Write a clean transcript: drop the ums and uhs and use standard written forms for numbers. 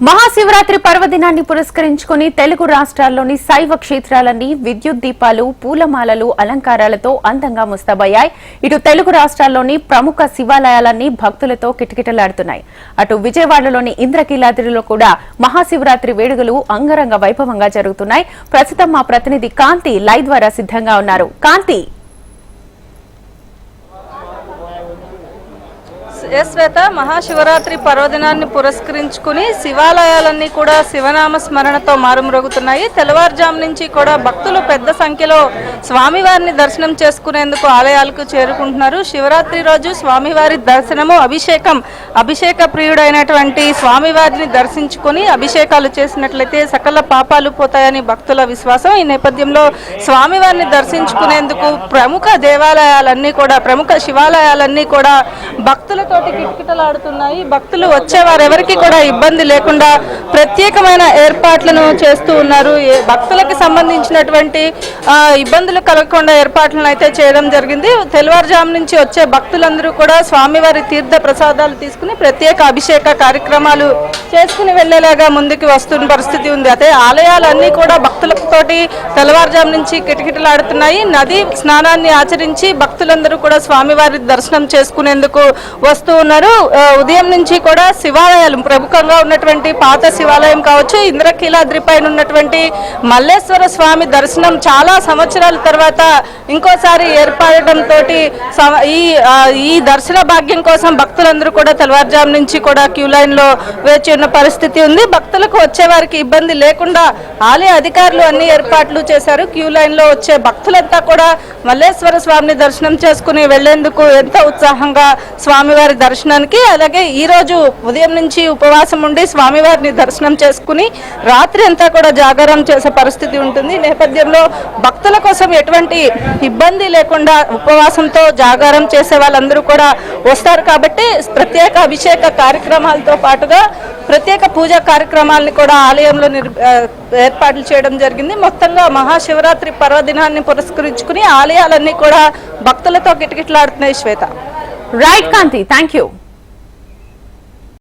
మహాశివరాత్రి పర్వదినాన్ని పురస్కరించుకుని తెలుగు రాష్ట్రాల్లోని శైవ క్షేత్రాలన్నీ విద్యుత్ దీపాలు, పూలమాలలు, అలంకారాలతో అందంగా ముస్తాబయ్యాయి. ఇటు తెలుగు రాష్ట్రాల్లోని ప్రముఖ శివాలయాలన్నీ భక్తులతో కిటకిటలాడుతున్నాయి. అటు విజయవాడలోని ఇంద్రకీలాద్రిలో కూడా మహాశివరాత్రి వేడుకలు అంగరంగ వైభవంగా జరుగుతున్నాయి. ప్రస్తుతం మా ప్రతినిధి కాంతి లైవ్ ద్వారా సిద్ధంగా ఉన్నారు. కాంతి, శ్వేత, మహాశివరాత్రి పర్వదినాన్ని పురస్కరించుకుని శివాలయాలన్నీ కూడా శివనామ స్మరణతో మారుమ్రోగుతున్నాయి. తెల్లవారుజాము నుంచి కూడా భక్తులు పెద్ద సంఖ్యలో స్వామివారిని దర్శనం చేసుకునేందుకు ఆలయాలకు చేరుకుంటున్నారు. శివరాత్రి రోజు స్వామివారి దర్శనము, అభిషేక ప్రియుడైనటువంటి స్వామివారిని దర్శించుకుని అభిషేకాలు చేసినట్లయితే సకల పాపాలు పోతాయని భక్తుల విశ్వాసం. ఈ నేపథ్యంలో స్వామివారిని దర్శించుకునేందుకు ప్రముఖ శివాలయాలన్నీ కూడా భక్తులతో కిటకిటలాడుతున్నాయి. భక్తులు వచ్చేవారెవరికి కూడా ఇబ్బంది లేకుండా ప్రత్యేకమైన ఏర్పాట్లను చేస్తూ ఉన్నారు. భక్తులకు సంబంధించినటువంటి ఇబ్బందులు కలగకుండా ఏర్పాట్లను అయితే చేయడం జరిగింది. తెల్లవారుజాము నుంచి వచ్చే భక్తులందరూ కూడా స్వామివారి తీర్థ ప్రసాదాలు తీసుకుని ప్రత్యేక అభిషేక కార్యక్రమాలు చేసుకుని వెళ్లేలాగా ముందుకు వస్తున్న పరిస్థితి ఉంది. అయితే ఆలయాలన్నీ కూడా భక్తులతోటి తెల్లవారుజాము నుంచి కిటకిటలాడుతున్నాయి. నది స్నానాన్ని ఆచరించి భక్తులందరూ కూడా స్వామివారి దర్శనం చేసుకునేందుకు వస్తూ ఉన్నారు. ఉదయం నుంచి కూడా శివాలయాలు, ప్రముఖంగా ఉన్నటువంటి పాత శివాలయం కావచ్చు, ఇంద్రకీలాద్రి పైన ఉన్నటువంటి మల్లేశ్వర స్వామి దర్శనం చాలా సంవత్సరాల తర్వాత ఇంకోసారి ఏర్పడడంతో ఈ దర్శన భాగ్యం కోసం భక్తులందరూ కూడా తెల్లవారుజాము నుంచి కూడా క్యూ లైన్ లో వేచి ఉన్న పరిస్థితి ఉంది. భక్తులకు వచ్చే వారికి ఇబ్బంది లేకుండా ఆలయ అధికారులు అన్ని ఏర్పాట్లు చేశారు. క్యూ లైన్ లో వచ్చే భక్తులంతా కూడా మల్లేశ్వర స్వామిని దర్శనం చేసుకుని వెళ్లేందుకు ఎంతో ఉత్సాహంగా స్వామివారి దర్శనానికి, అలాగే ఈ రోజు ఉదయం నుంచి ఉపవాసం ఉండి స్వామివారిని దర్శనం చేసుకుని రాత్రి అంతా కూడా జాగారం చేసే పరిస్థితి ఉంటుంది. నేపథ్యంలో భక్తుల కోసం ఎటువంటి ఇబ్బంది లేకుండా ఉపవాసంతో జాగారం చేసే వాళ్ళందరూ కూడా వస్తారు. కాబట్టి ప్రత్యేక అభిషేక కార్యక్రమాలతో పాటుగా ప్రత్యేక పూజా కార్యక్రమాలను కూడా ఆలయంలో ఏర్పాట్లు చేయడం జరిగింది. మొత్తంగా మహాశివరాత్రి పర్వదినాన్ని పురస్కరించుకుని ఆలయాలన్నీ కూడా భక్తులతో కిటకిటలాడుతున్నాయి. Shweta. Right Kanthi, thank you.